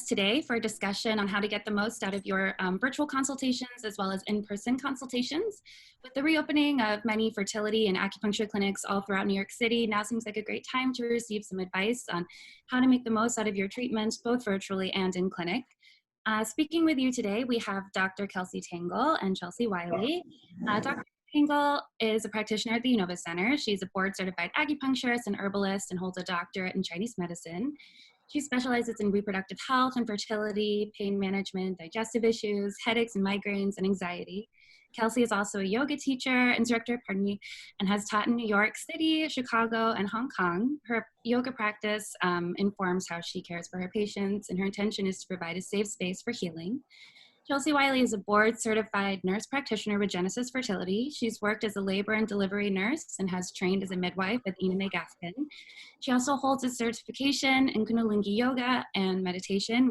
today for a discussion on how to get the most out of your virtual consultations as well as in-person consultations. With the reopening of many fertility and acupuncture clinics all throughout New York City, now seems like a great time to receive some advice on how to make the most out of your treatments, both virtually and in clinic. Speaking with you today, we have Dr. Kelsey Tangel and Chelsea Wiley. Dr. Tangel is a practitioner at the Yinova Center. She's a board-certified acupuncturist and herbalist and holds a doctorate in Chinese medicine. She specializes in reproductive health and fertility, pain management, digestive issues, headaches and migraines, and anxiety. Kelsey is also a yoga instructor, and has taught in New York City, Chicago, and Hong Kong. Her yoga practice informs how she cares for her patients, and her intention is to provide a safe space for healing. Chelsea Wiley is a board-certified nurse practitioner with Genesis Fertility. She's worked as a labor and delivery nurse and has trained as a midwife at Yinova. She also holds a certification in Kundalini Yoga and meditation,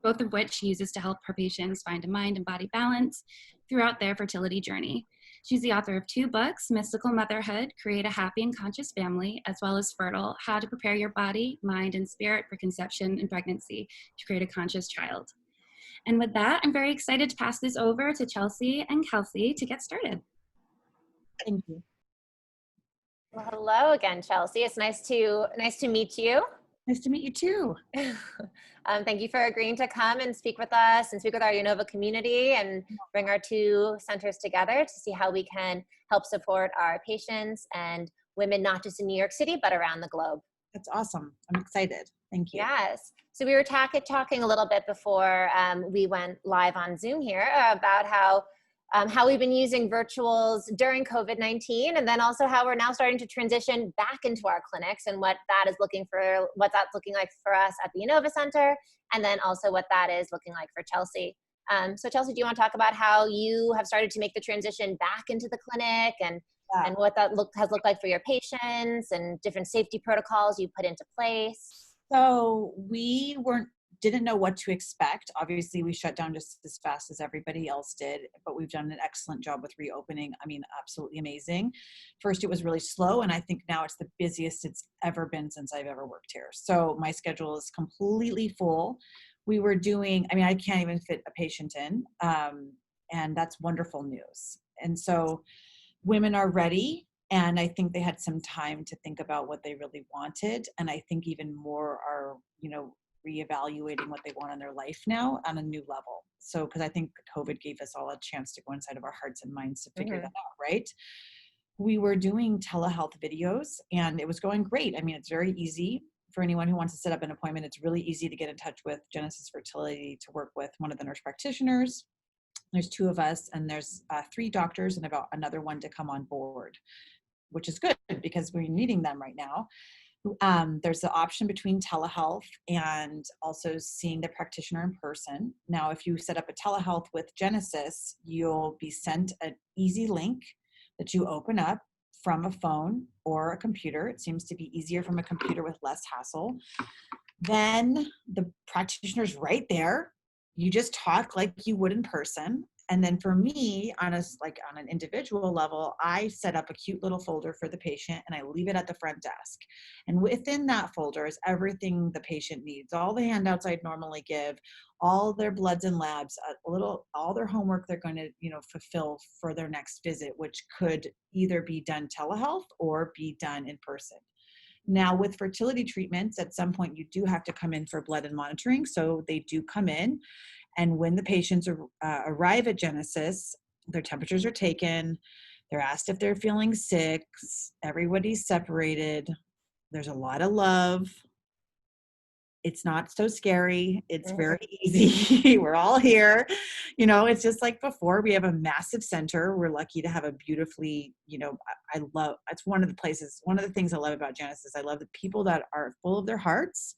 both of which she uses to help her patients find a mind and body balance throughout their fertility journey. She's the author of 2 books, Mystical Motherhood, Create a Happy and Conscious Family, as well as Fertile, How to Prepare Your Body, Mind, and Spirit for Conception and Pregnancy to Create a Conscious Child. And with that, I'm very excited to pass this over to Chelsea and Kelsey to get started. Thank you. Well, hello again, Chelsea. It's nice to meet you. Nice to meet you too. Thank you for agreeing to come and speak with us and speak with our Yinova community and bring our 2 centers together to see how we can help support our patients and women, not just in New York City, but around the globe. That's awesome. I'm excited. Thank you. Yes. So we were talking a little bit before we went live on Zoom here about how we've been using virtuals during COVID-19, and then also how we're now starting to transition back into our clinics and what that's looking like for us at the Yinova Center, and then also what that is looking like for Chelsea. So Chelsea, do you want to talk about how you have started to make the transition back into the clinic and what that has looked like for your patients and different safety protocols you put into place? So we didn't know what to expect. Obviously, we shut down just as fast as everybody else did, but we've done an excellent job with reopening. I mean, absolutely amazing. First, it was really slow, and I think now it's the busiest it's ever been since I've ever worked here. So my schedule is completely full. We were doing, I can't even fit a patient in, and that's wonderful news. And so women are ready. And I think they had some time to think about what they really wanted. And I think even more are, reevaluating what they want in their life now on a new level. So, because I think COVID gave us all a chance to go inside of our hearts and minds to figure that out, right? We were doing telehealth videos and it was going great. I mean, it's very easy for anyone who wants to set up an appointment. It's really easy to get in touch with Genesis Fertility to work with one of the nurse practitioners. There's 2 of us and there's 3 doctors and about another one to come on board, which is good because we're needing them right now. There's the option between telehealth and also seeing the practitioner in person. Now, if you set up a telehealth with Genesis, you'll be sent an easy link that you open up from a phone or a computer. It seems to be easier from a computer with less hassle. Then the practitioner's right there. You just talk like you would in person. And then for me, on an individual level, I set up a cute little folder for the patient and I leave it at the front desk. And within that folder is everything the patient needs, all the handouts I'd normally give, all their bloods and labs, all their homework they're going to, fulfill for their next visit, which could either be done telehealth or be done in person. Now with fertility treatments, at some point you do have to come in for blood and monitoring. So they do come in. And when the patients arrive at Genesis, their temperatures are taken. They're asked if they're feeling sick. Everybody's separated. There's a lot of love. It's not so scary. It's very easy. We're all here. It's just like before. We have a massive center. We're lucky to have a beautifully, it's one of the things I love about Genesis. I love the people that are full of their hearts,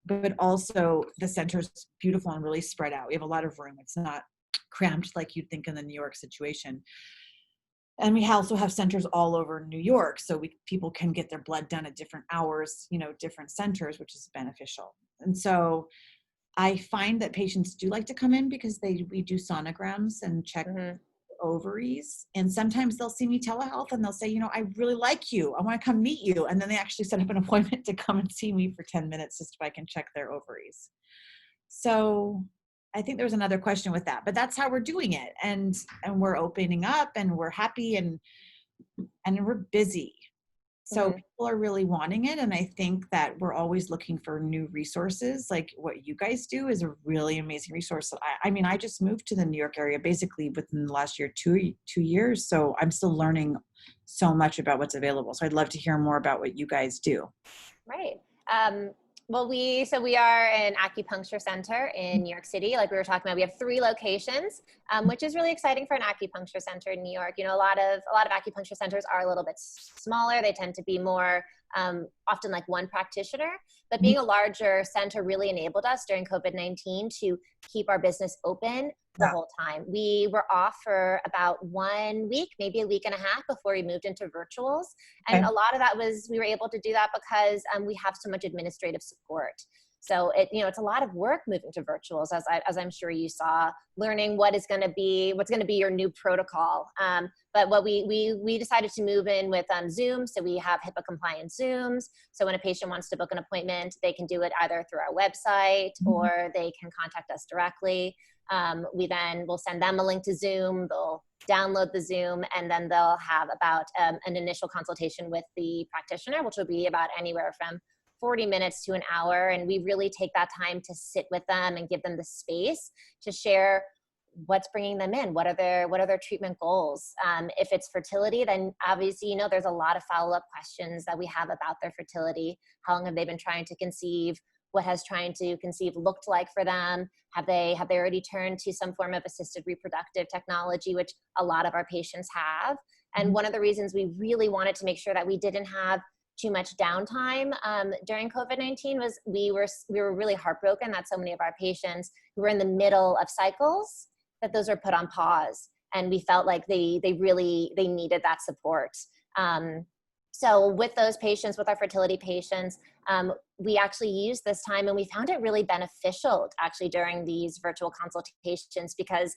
but also the center's beautiful and really spread out. We have a lot of room. It's not cramped like you'd think in the New York situation. And we also have centers all over New York. So people can get their blood done at different hours, different centers, which is beneficial. And so I find that patients do like to come in because we do sonograms and check ovaries. And sometimes they'll see me telehealth and they'll say, I really like you. I want to come meet you. And then they actually set up an appointment to come and see me for 10 minutes just so I can check their ovaries. So I think there was another question with that, but that's how we're doing it. And we're opening up and we're happy and we're busy. So people are really wanting it. And I think that we're always looking for new resources. Like what you guys do is a really amazing resource. I mean, I just moved to the New York area basically within the last year, two years. So I'm still learning so much about what's available. So I'd love to hear more about what you guys do. Right. Well, we are an acupuncture center in New York City. Like we were talking about, we have 3 locations, which is really exciting for an acupuncture center in New York. You know, a lot of acupuncture centers are a little bit smaller. They tend to be more often like one practitioner, but being a larger center really enabled us during COVID-19 to keep our business open the whole time. We were off for about 1 week, maybe a week and a half before we moved into virtuals. And a lot of that was, we were able to do that because we have so much administrative support. So it's a lot of work moving to virtuals, as I'm sure you saw, learning what's going to be your new protocol. But what we decided to move in with Zoom. So we have HIPAA compliant Zooms. So when a patient wants to book an appointment, they can do it either through our website or they can contact us directly. We then will send them a link to Zoom. They'll download the Zoom, and then they'll have about an initial consultation with the practitioner, which will be about anywhere from 40 minutes to an hour. And we really take that time to sit with them and give them the space to share what's bringing them in. What are their treatment goals? If it's fertility, then obviously, there's a lot of follow-up questions that we have about their fertility. How long have they been trying to conceive? What has trying to conceive looked like for them? Have they already turned to some form of assisted reproductive technology, which a lot of our patients have? And one of the reasons we really wanted to make sure that we didn't have too much downtime during COVID-19 was we were really heartbroken that so many of our patients who were in the middle of cycles, that those are put on pause. And we felt like they needed that support. So with those patients, with our fertility patients, we actually used this time, and we found it really beneficial actually during these virtual consultations, because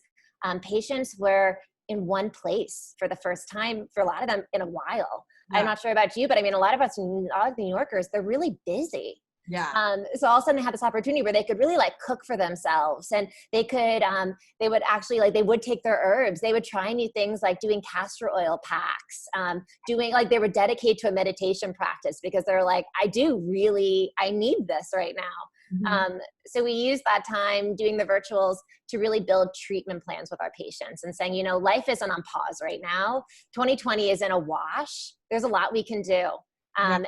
patients were in one place for the first time for a lot of them in a while. Yeah. I'm not sure about you, but I mean, a lot of New Yorkers, they're really busy. Yeah. So all of a sudden they had this opportunity where they could really like cook for themselves, and they would actually they would take their herbs. They would try new things like doing castor oil packs, they were dedicated to a meditation practice because they're like, I need this right now. So we used that time doing the virtuals to really build treatment plans with our patients and saying, life isn't on pause right now. 2020 isn't a wash. There's a lot we can do. And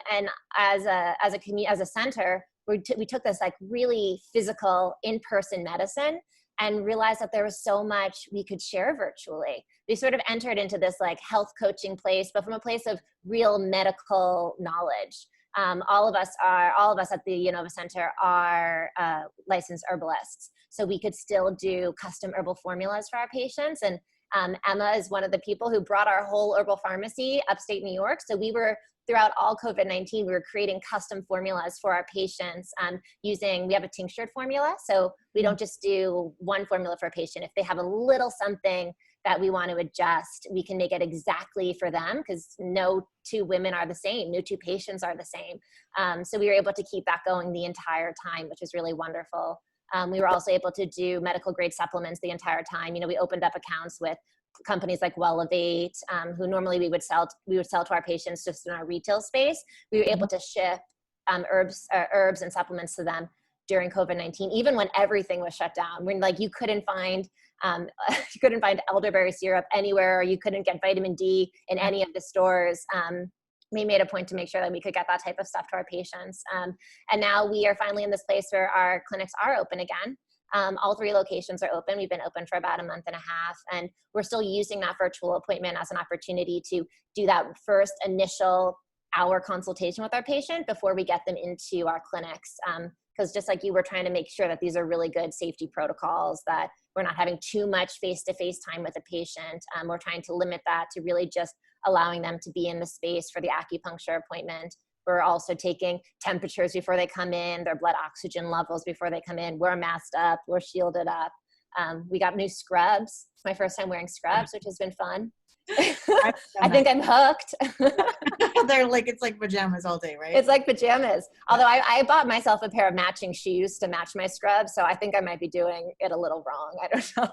as a center, we took this like really physical in-person medicine and realized that there was so much we could share virtually. We sort of entered into this like health coaching place, but from a place of real medical knowledge. All of us at the Yinova Center are licensed herbalists. So we could still do custom herbal formulas for our patients. And Emma is one of the people who brought our whole herbal pharmacy upstate New York. So throughout all COVID-19, we were creating custom formulas for our patients we have a tinctured formula. So we don't just do one formula for a patient. If they have a little something that we want to adjust, we can make it exactly for them, because no 2 women are the same. No 2 patients are the same. So we were able to keep that going the entire time, which is really wonderful. We were also able to do medical grade supplements the entire time. We opened up accounts with companies like Wiley, who normally we would sell to our patients just in our retail space. We were able to ship herbs and supplements to them during COVID-19, even when everything was shut down. When you couldn't find elderberry syrup anywhere, or you couldn't get vitamin D in any of the stores. We made a point to make sure that we could get that type of stuff to our patients. And now we are finally in this place where our clinics are open again. All 3 locations are open. We've been open for about a month and a half, and we're still using that virtual appointment as an opportunity to do that first initial hour consultation with our patient before we get them into our clinics. Because just like you, we're trying to make sure that these are really good safety protocols, that we're not having too much face-to-face time with a patient. We're trying to limit that to really just allowing them to be in the space for the acupuncture appointment. We're also taking temperatures before they come in, their blood oxygen levels before they come in. We're masked up, we're shielded up. We got new scrubs. It's my first time wearing scrubs, which has been fun. I think I'm hooked. They're like, it's like pajamas all day, right? It's like pajamas. Although I bought myself a pair of matching shoes to match my scrubs. So I think I might be doing it a little wrong. I don't know.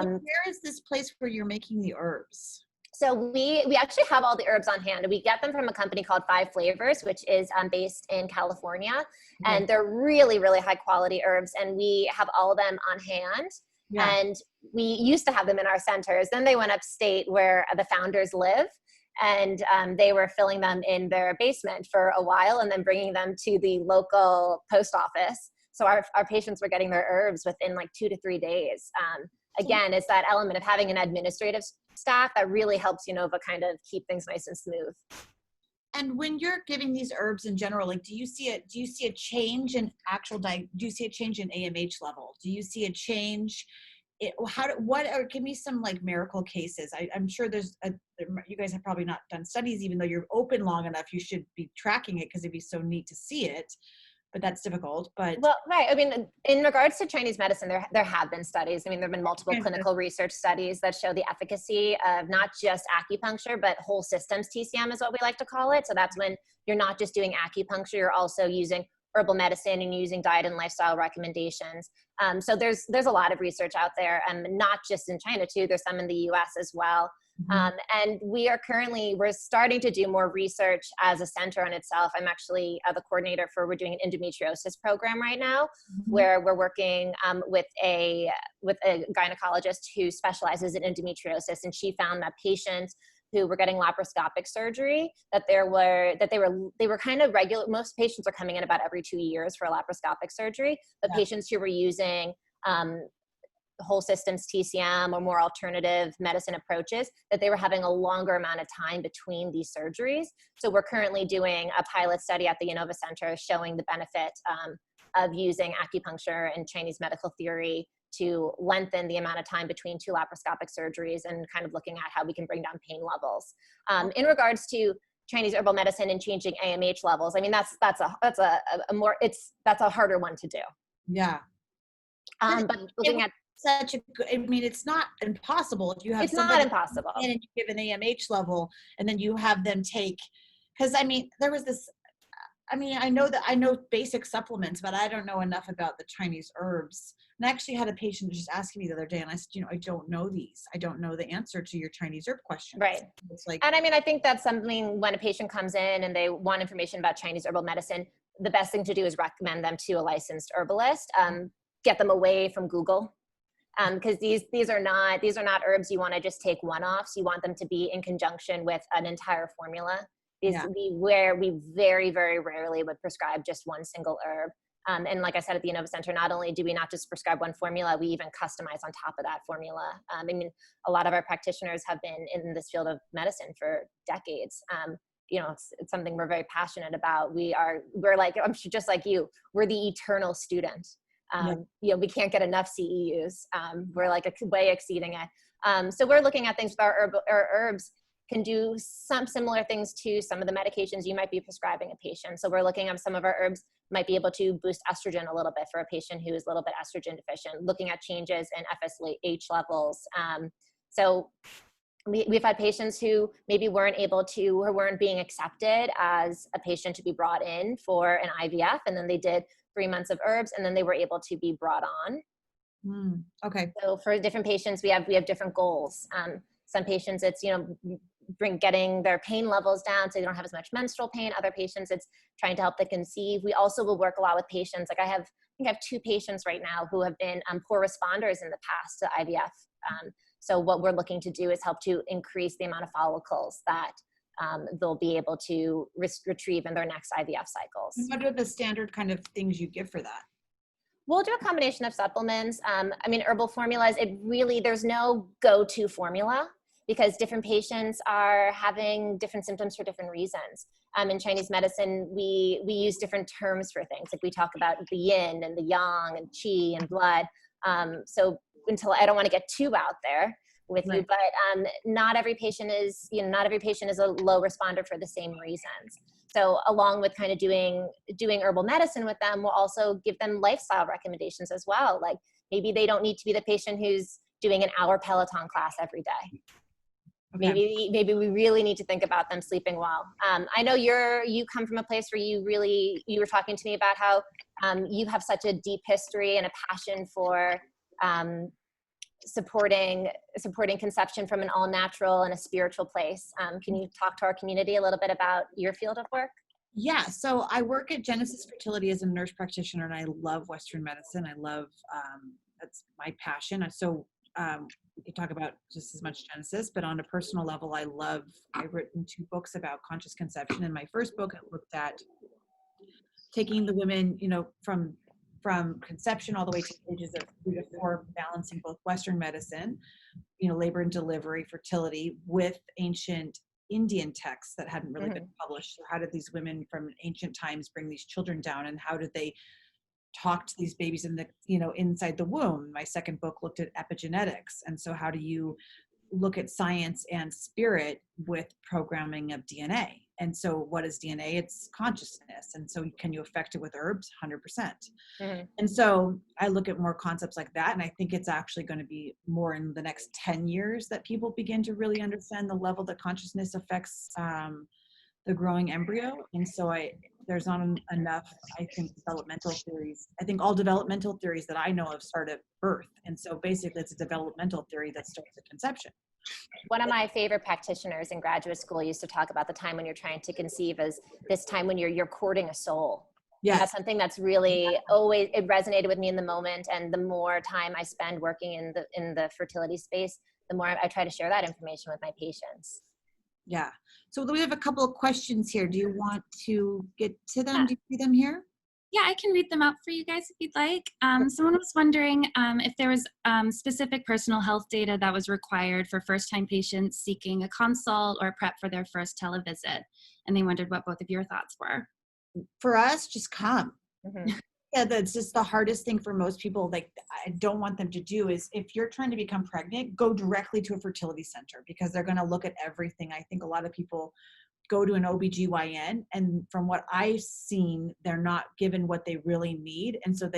Where is this place where you're making the herbs? So we actually have all the herbs on hand. We get them from a company called Five Flavors, which is based in California. Okay. And they're really, really high quality herbs. And we have all of them on hand. Yeah. And we used to have them in our centers. Then they went upstate where the founders live. And they were filling them in their basement for a while and then bringing them to the local post office. So our patients were getting their herbs within like 2 to 3 days. Again, it's that element of having an administrative staff that really helps Yinova kind of keep things nice and smooth. And when you're giving these herbs in general, like, do you see a change in do you see a change in AMH level? Do you see a change? Give me some like miracle cases. I'm sure you guys have probably not done studies, even though you're open long enough, you should be tracking it because it'd be so neat to see it. But that's difficult. But well, right. I mean, in regards to Chinese medicine, there have been studies. I mean, there have been multiple clinical research studies that show the efficacy of not just acupuncture, but whole systems TCM is what we like to call it. So that's when you're not just doing acupuncture, you're also using herbal medicine and using diet and lifestyle recommendations. So there's a lot of research out there, not just in China too. There's some in the US as well. And we're starting to do more research as a center on itself. I'm actually the coordinator we're doing an endometriosis program right now, where we're working with a gynecologist who specializes in endometriosis. And she found that patients who were getting laparoscopic surgery, that they were kind of regular. Most patients are coming in about every 2 years for a laparoscopic surgery, but patients who were using whole systems TCM or more alternative medicine approaches, that they were having a longer amount of time between these surgeries. So we're currently doing a pilot study at the Yinova Center showing the benefit of using acupuncture and Chinese medical theory to lengthen the amount of time between 2 laparoscopic surgeries, and kind of looking at how we can bring down pain levels. In regards to Chinese herbal medicine and changing AMH levels, I mean, that's a harder one to do. Yeah. But looking at it's not impossible if you have. It's not impossible. And you give an AMH level, and then you have them take, because I mean, there was this. I mean, I know basic supplements, but I don't know enough about the Chinese herbs. And I actually had a patient just asking me the other day, and I said, I don't know these. I don't know the answer to your Chinese herb question. Right. It's like, and I mean, I think that's something when a patient comes in and they want information about Chinese herbal medicine, the best thing to do is recommend them to a licensed herbalist. Get them away from Google. Because these are not herbs you want to just take one-offs. You want them to be in conjunction with an entire formula. We very, very rarely would prescribe just one single herb. And like I said, at the Yinova Center, not only do we not just prescribe one formula, we even customize on top of that formula. I mean, a lot of our practitioners have been in this field of medicine for decades. It's something we're very passionate about. We're like, I'm sure just like you, we're the eternal student. We can't get enough CEUs. We're like way exceeding it. So we're looking at things with our herbs can do some similar things to some of the medications you might be prescribing a patient. So we're looking at some of our herbs might be able to boost estrogen a little bit for a patient who is a little bit estrogen deficient, looking at changes in FSH levels. So we've had patients who maybe weren't being accepted as a patient to be brought in for an IVF, and then they did 3 months of herbs, and then they were able to be brought on. Okay. So for different patients, we have different goals. Some patients, it's, getting their pain levels down so they don't have as much menstrual pain. Other patients, it's trying to help them conceive. We also will work a lot with patients. Like I think I have 2 patients right now who have been poor responders in the past to IVF. So what we're looking to do is help to increase the amount of follicles that they'll be able to retrieve in their next IVF cycles. What are the standard kind of things you give for that? We'll do a combination of supplements. Herbal formulas, there's no go-to formula because different patients are having different symptoms for different reasons. In Chinese medicine, we use different terms for things. Like we talk about the yin and the yang and qi and blood. So until I don't want to get too out there with you, but not every patient is a low responder for the same reasons. So along with kind of doing herbal medicine with them, we'll also give them lifestyle recommendations as well. Like maybe they don't need to be the patient who's doing an hour Peloton class every day. Okay. Maybe we really need to think about them sleeping well. I know you come from a place where you were talking to me about how you have such a deep history and a passion for supporting conception from an all natural and a spiritual place. Can you talk to our community a little bit about your field of work? Yeah, so I work at Genesis Fertility as a nurse practitioner, and I love Western medicine. I love, that's my passion. So we can talk about just as much Genesis, but on a personal level, I've written 2 books about conscious conception. And my first book, I looked at taking the women, from conception all the way to ages of 3 to 4, balancing both Western medicine, labor and delivery, fertility, with ancient Indian texts that hadn't really been published. So how did these women from ancient times bring these children down, and how did they talk to these babies in the, inside the womb? My second book looked at epigenetics. And so how do you look at science and spirit with programming of DNA? And so what is DNA? It's consciousness. And so can you affect it with herbs? 100%. And so I look at more concepts like that. And I think it's actually going to be more in the next 10 years that people begin to really understand the level that consciousness affects the growing embryo. And so there's not enough, I think, developmental theories. I think all developmental theories that I know of start at birth. And so basically it's a developmental theory that starts at conception. One of my favorite practitioners in graduate school used to talk about the time when you're trying to conceive as this time when you're courting a soul. Yeah, that's something that's really always, it resonated with me in the moment. And the more time I spend working in the fertility space, the more I try to share that information with my patients. Yeah. So we have a couple of questions here. Do you want to get to them? Do you see them here? Yeah, I can read them out for you guys if you'd like. Someone was wondering if there was specific personal health data that was required for first-time patients seeking a consult or prep for their first televisit. And they wondered what both of your thoughts were. For us, just come. Yeah, that's just the hardest thing for most people. Like, I don't want them to do is, if you're trying to become pregnant, go directly to a fertility center, because they're going to look at everything. I think a lot of people go to an OBGYN, and from what I've seen, they're not given what they really need. And so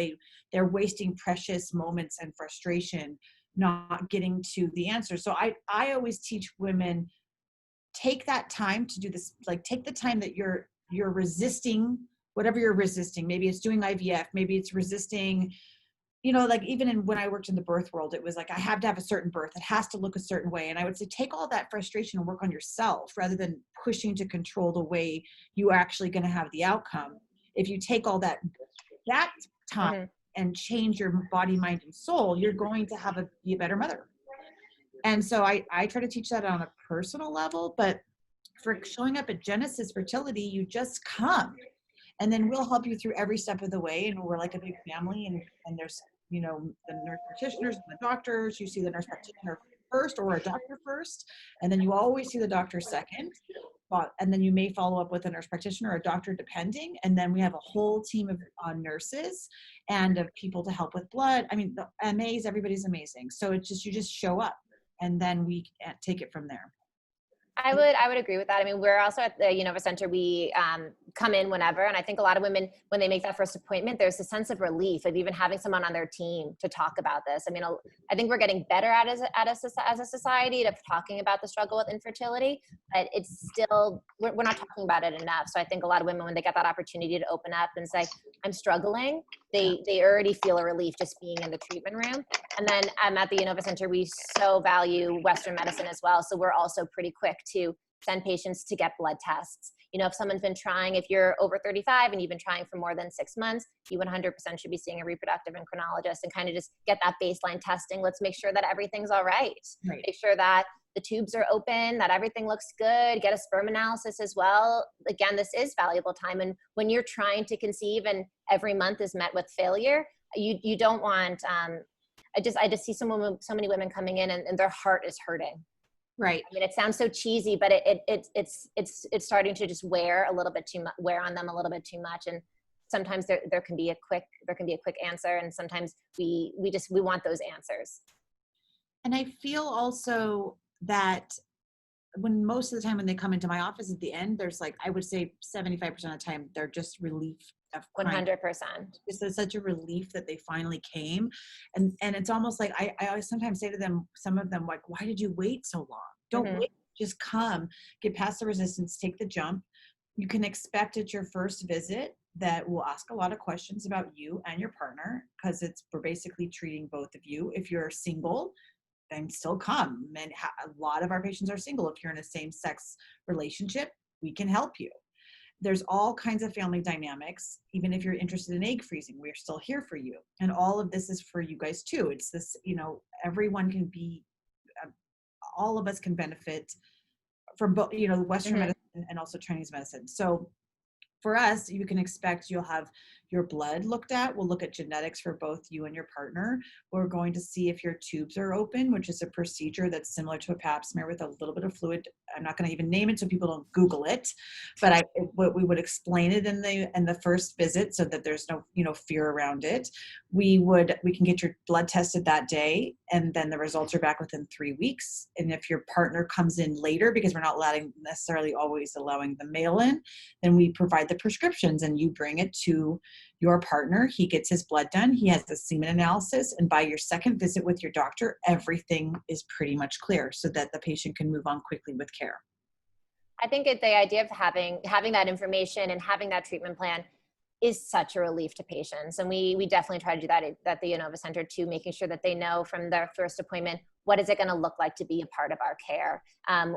they're wasting precious moments and frustration not getting to the answer. So I always teach women, take that time to do this. Like, take the time that you're resisting whatever you're resisting. Maybe it's doing IVF, maybe it's resisting, like even when I worked in the birth world, it was like, I have to have a certain birth. It has to look a certain way. And I would say, take all that frustration and work on yourself rather than pushing to control the way you are actually going to have the outcome. If you take all that time and change your body, mind, and soul, you're going to be a better mother. And so I try to teach that on a personal level, but for showing up at Genesis Fertility, you just come. And then we'll help you through every step of the way. And we're like a big family. And there's, the nurse practitioners and the doctors. You see the nurse practitioner first or a doctor first. And then you always see the doctor second. And then you may follow up with a nurse practitioner or a doctor, depending. And then we have a whole team of nurses and of people to help with blood. I mean, the MAs, everybody's amazing. So it's just, you just show up, and then we take it from there. I would agree with that. I mean, we're also at the Yinova Center. We come in whenever. And I think a lot of women, when they make that first appointment, there's a sense of relief of even having someone on their team to talk about this. I mean, I think we're getting better at as a society of talking about the struggle with infertility, but it's still, we're not talking about it enough. So I think a lot of women, when they get that opportunity to open up and say, I'm struggling, they already feel a relief just being in the treatment room. And then at the Yinova Center, we so value Western medicine as well. So we're also pretty quick to send patients to get blood tests. If someone's been trying, if you're over 35 and you've been trying for more than 6 months, you 100% should be seeing a reproductive endocrinologist and kind of just get that baseline testing. Let's make sure that everything's all right. Make sure that the tubes are open, that everything looks good, get a sperm analysis as well. Again, this is valuable time. And when you're trying to conceive and every month is met with failure, you don't want, I just see so many women coming in and their heart is hurting. Right. I mean, it sounds so cheesy, but it's starting to just wear on them a little bit too much. And sometimes there can be a quick answer. And sometimes we want those answers. And I feel also that when most of the time when they come into my office at the end, there's like, I would say 75% of the time, they're just relief. 100%. It's such a relief that they finally came. And it's almost like, I always sometimes say to them, some of them, like, why did you wait so long? Don't wait Just come, get past the resistance, take the jump. You can expect at your first visit that we'll ask a lot of questions about you and your partner, because we're basically treating both of you. If you're single, then still come. And a lot of our patients are single. If you're in a same-sex relationship, we can help you. There's all kinds of family dynamics. Even if you're interested in egg freezing, we're still here for you. And all of this is for you guys too. It's this, everyone can be, all of us can benefit from both, Western medicine and also Chinese medicine. So for us, you can expect you'll have your blood looked at. We'll look at genetics for both you and your partner. We're going to see if your tubes are open, which is a procedure that's similar to a pap smear with a little bit of fluid. I'm not going to even name it so people don't Google it, but we would explain it in the first visit so that there's no fear around it. We can get your blood tested that day, and then the results are back within 3 weeks. And if your partner comes in later, because we're not necessarily always allowing the mail in, then we provide the prescriptions and you bring it to your partner. He gets his blood done. He has the semen analysis. And by your second visit with your doctor, everything is pretty much clear so that the patient can move on quickly with care. I think the idea of having that information and having that treatment plan is such a relief to patients. And we definitely try to do that at the Yinova Center too, making sure that they know from their first appointment, what is it going to look like to be a part of our care?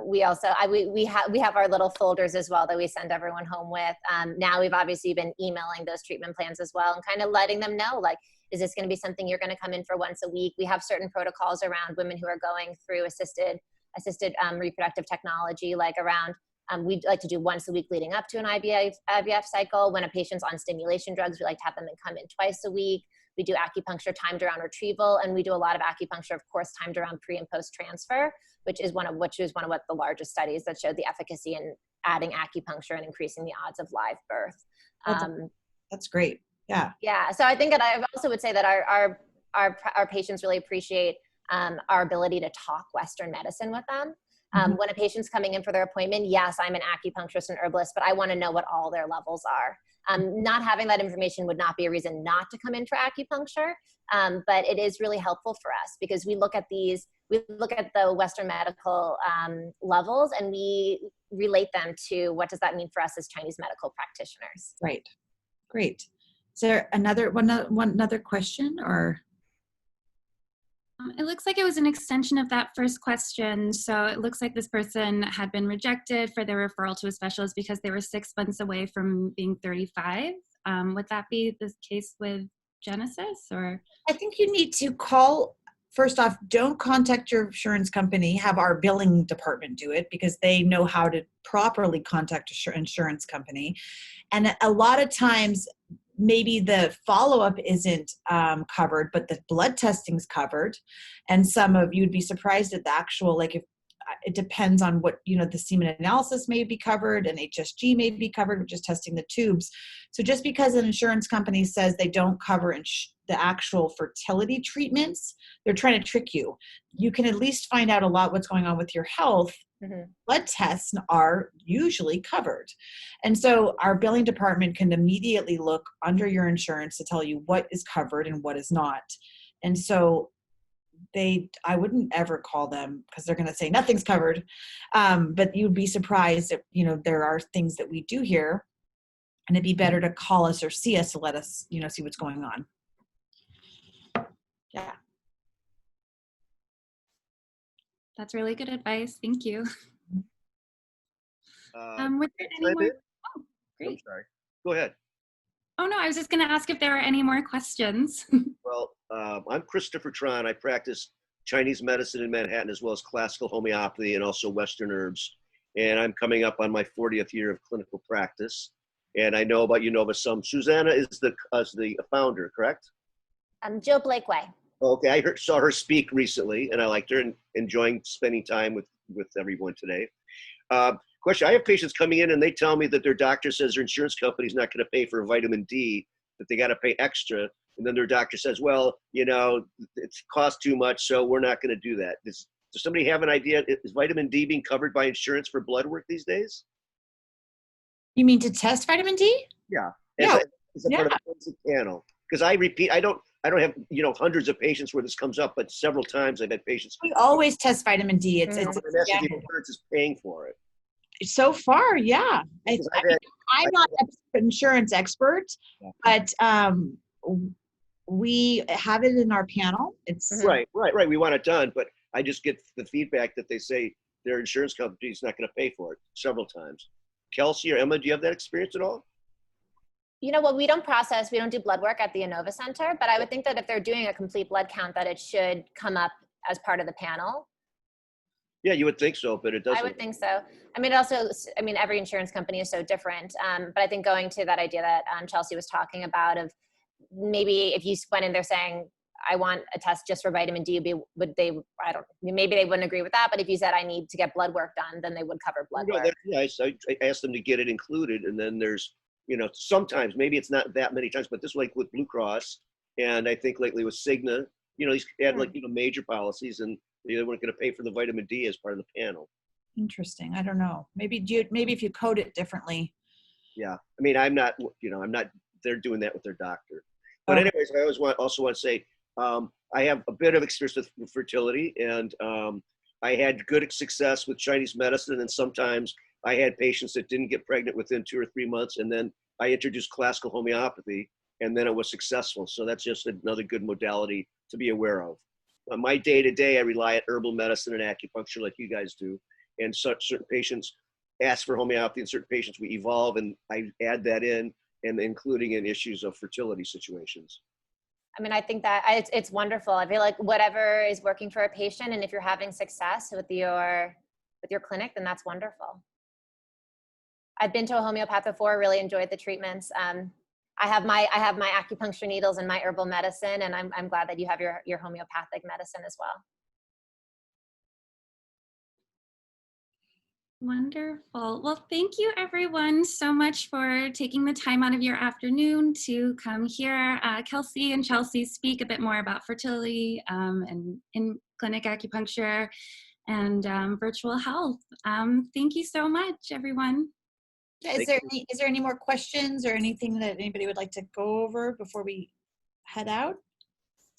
We have our little folders as well that we send everyone home with. Now we've obviously been emailing those treatment plans as well and kind of letting them know, like, is this going to be something you're going to come in for once a week? We have certain protocols around women who are going through assisted reproductive technology, like around, we'd like to do once a week leading up to an IVF cycle. When a patient's on stimulation drugs, we like to have them come in twice a week. We do acupuncture timed around retrieval, and we do a lot of acupuncture, of course, timed around pre and post transfer, which is one of the largest studies that showed the efficacy in adding acupuncture and increasing the odds of live birth. That's great. Yeah. Yeah. So I think that I also would say that our patients really appreciate our ability to talk Western medicine with them. When a patient's coming in for their appointment, yes, I'm an acupuncturist and herbalist, but I want to know what all their levels are. Not having that information would not be a reason not to come in for acupuncture, but it is really helpful for us because we look at the Western medical levels and we relate them to what does that mean for us as Chinese medical practitioners. Right. Great. Is there another question or? It looks like it was an extension of that first question. So it looks like this person had been rejected for their referral to a specialist because they were 6 months away from being 35. Would that be the case with Genesis, or? I think you need to call. First off, don't contact your insurance company. Have our billing department do it because they know how to properly contact an insurance company. And a lot of times, maybe the follow-up isn't covered, but the blood testing's covered. And you'd be surprised at the actual, like, if it depends on what, the semen analysis may be covered and HSG may be covered, which is testing the tubes. So just because an insurance company says they don't cover the actual fertility treatments, they're trying to trick you. You can at least find out a lot what's going on with your health. Blood tests are usually covered. And so our billing department can immediately look under your insurance to tell you what is covered and what is not. And so I wouldn't ever call them because they're going to say nothing's covered. But you'd be surprised if, there are things that we do here, and it'd be better to call us or see us to let us, see what's going on. Yeah. That's really good advice. Thank you. Were there any more? Oh, great. I'm sorry. Go ahead. Oh, no, I was just going to ask if there are any more questions. Well, I'm Christopher Tron. I practice Chinese medicine in Manhattan as well as classical homeopathy and also Western herbs. And I'm coming up on my 40th year of clinical practice. And I know about Yinova some. Susanna is the founder, correct? Jill Blakeway. Okay, I saw her speak recently, and I liked her and enjoying spending time with everyone today. Question, I have patients coming in and they tell me that their doctor says their insurance company is not going to pay for vitamin D, that they got to pay extra. And then their doctor says, well, it's cost too much, so we're not going to do that. Does somebody have an idea? Is vitamin D being covered by insurance for blood work these days? You mean to test vitamin D? Yeah. Yeah. As a part of the panel. Because I I don't have, hundreds of patients where this comes up, but several times I've had patients. We always test vitamin D. It's I'm asking if the insurance is paying for it. so far, yeah. I'm not an insurance expert, but we have it in our panel. It's right. We want it done, but I just get the feedback that they say their insurance company is not going to pay for it several times. Kelsey or Emma, do you have that experience at all? We don't do blood work at the Yinova Center, but I would think that if they're doing a complete blood count, that it should come up as part of the panel. Yeah, you would think so, but it doesn't. I would think so. Every insurance company is so different. But I think going to that idea that Chelsea was talking about of maybe if you went in there saying, I want a test just for vitamin D, maybe they wouldn't agree with that. But if you said I need to get blood work done, then they would cover blood work. I asked them to get it included. And then there's, sometimes, maybe it's not that many times, but this like with Blue Cross, and I think lately with Cigna, he's had major policies, and they weren't going to pay for the vitamin D as part of the panel. Interesting. I don't know. Maybe if you code it differently. Yeah. I'm not, they're doing that with their doctor. But anyways, I also want to say, I have a bit of experience with fertility, and I had good success with Chinese medicine, and sometimes I had patients that didn't get pregnant within 2 or 3 months, and then I introduced classical homeopathy, and then it was successful. So that's just another good modality to be aware of. My day-to-day, I rely on herbal medicine and acupuncture like you guys do, and certain patients ask for homeopathy, and certain patients we evolve, and I add that in, and including in issues of fertility situations. I think that it's wonderful. I feel like whatever is working for a patient, and if you're having success with your clinic, then that's wonderful. I've been to a homeopath before, really enjoyed the treatments. I have my acupuncture needles and my herbal medicine, and I'm glad that you have your homeopathic medicine as well. Wonderful. Well, thank you everyone so much for taking the time out of your afternoon to come hear Kelsey and Chelsea speak a bit more about fertility and in-clinic acupuncture and virtual health. Thank you so much, everyone. Is there any more questions or anything that anybody would like to go over before we head out?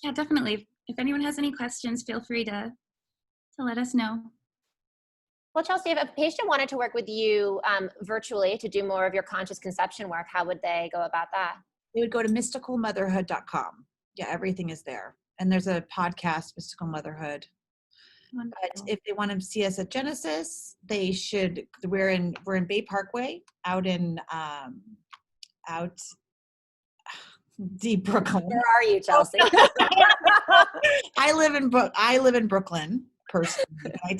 Yeah, definitely. If anyone has any questions, feel free to let us know. Well, Chelsea, if a patient wanted to work with you virtually to do more of your conscious conception work, how would they go about that? They would go to mysticalmotherhood.com. Yeah, everything is there. And there's a podcast, Mystical Motherhood. Wonderful. But if they want to see us at Genesis, they should. We're in Bay Parkway, out deep Brooklyn. Where are you, Chelsea? I live in Brooklyn. Personally, I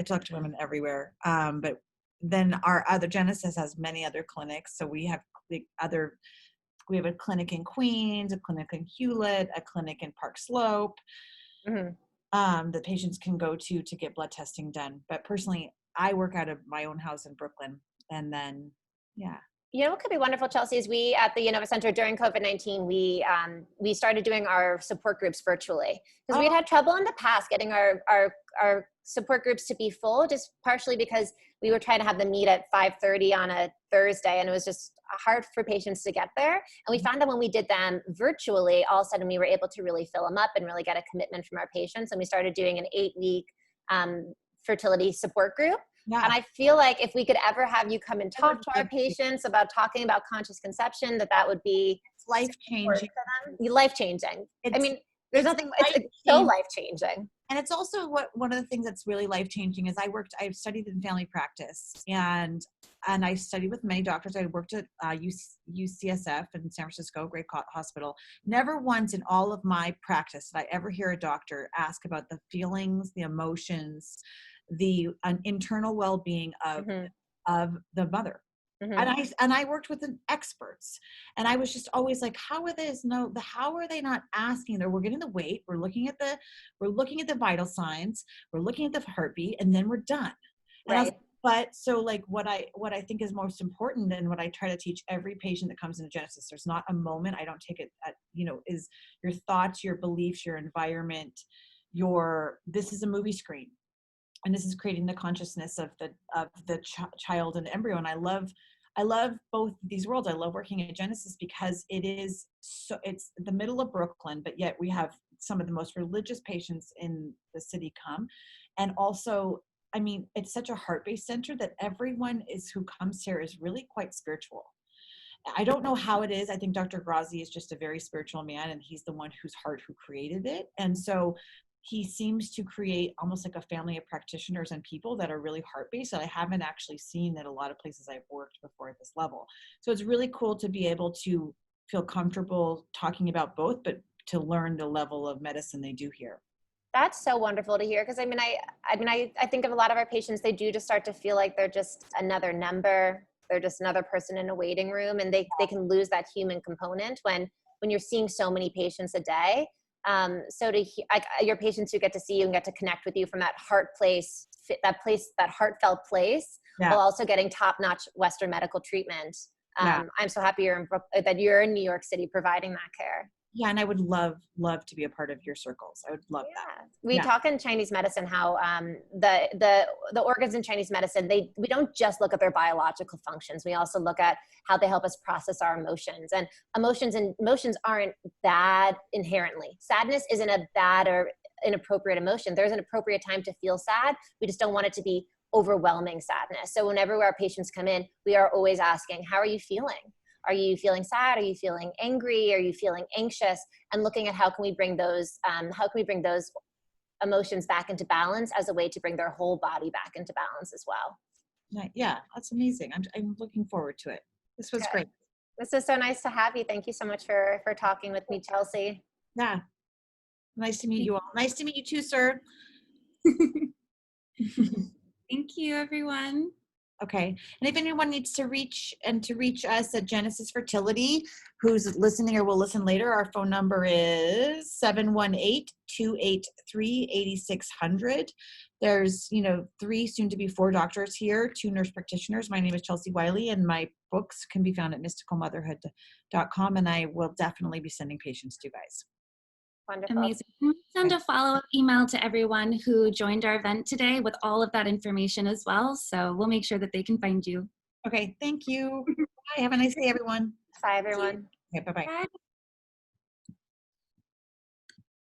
talk to women everywhere. But then our other Genesis has many other clinics. So we have a clinic in Queens, a clinic in Hewlett, a clinic in Park Slope. Mm-hmm. The patients can go to get blood testing done. But personally, I work out of my own house in Brooklyn. And then, yeah. What could be wonderful, Chelsea, is we at the Yinova Center during COVID-19, we started doing our support groups virtually because we had trouble in the past getting our support groups to be full, just partially because we were trying to have them meet at 5:30 on a Thursday, and it was just hard for patients to get there. And we found that when we did them virtually, all of a sudden we were able to really fill them up and really get a commitment from our patients. And we started doing an 8-week fertility support group. Yeah. And I feel like if we could ever have you come and talk to our patients about talking about conscious conception, that would be life-changing. Life-changing. There's nothing, it's so life-changing. And it's also one of the things that's really life-changing is I've studied in family practice and I studied with many doctors. I worked at UCSF in San Francisco, great hospital. Never once in all of my practice did I ever hear a doctor ask about the feelings, the emotions, the internal well-being of the mother. Mm-hmm. And I worked with experts, and I was just always like, how are they not asking? We're getting the weight, we're looking at the vital signs, we're looking at the heartbeat, and then we're done. Right. But so like what I think is most important, and what I try to teach every patient that comes into Genesis, there's not a moment I don't take it at, is your thoughts, your beliefs, your environment, this is a movie screen. And this is creating the consciousness of the child and embryo. And I I love both these worlds. I love working at Genesis because it's the middle of Brooklyn, but yet we have some of the most religious patients in the city come. And also, I mean, it's such a heart-based center that everyone who comes here is really quite spiritual. I don't know how it is. I think Dr. Grazi is just a very spiritual man, and he's the one whose heart who created it. And so he seems to create almost like a family of practitioners and people that are really heart-based that I haven't actually seen at a lot of places I've worked before at this level. So it's really cool to be able to feel comfortable talking about both, but to learn the level of medicine they do here. That's so wonderful to hear. Because I think of a lot of our patients, they do just start to feel like they're just another number. They're just another person in a waiting room, and they can lose that human component when you're seeing so many patients a day. So your patients who get to see you and get to connect with you from that that heartfelt place, while also getting top-notch Western medical treatment. I'm so happy that you're in New York City providing that care. Yeah, and I would love to be a part of your circles. I would love that. We talk in Chinese medicine how the organs in Chinese medicine, we don't just look at their biological functions. We also look at how they help us process our emotions. And emotions aren't bad inherently. Sadness isn't a bad or inappropriate emotion. There's an appropriate time to feel sad. We just don't want it to be overwhelming sadness. So whenever our patients come in, we are always asking, how are you feeling? Are you feeling sad? Are you feeling angry? Are you feeling anxious? And looking at how can we bring those emotions back into balance as a way to bring their whole body back into balance as well. Yeah, that's amazing. I'm looking forward to it. This was great. This is so nice to have you. Thank you so much for talking with me, Chelsea. Yeah. Nice to meet you all. Nice to meet you too, sir. Thank you, everyone. Okay. And if anyone needs to reach us at Genesis Fertility, who's listening or will listen later, our phone number is 718-283-8600. There's, 3, soon to be 4 doctors here, 2 nurse practitioners. My name is Kelsey Wiley, and my books can be found at mysticalmotherhood.com. And I will definitely be sending patients to you guys. Wonderful. Amazing. Send a follow-up email to everyone who joined our event today with all of that information as well. So we'll make sure that they can find you. Okay. Thank you. Bye. Have a nice day, everyone. Bye, everyone. Okay, bye-bye. Bye.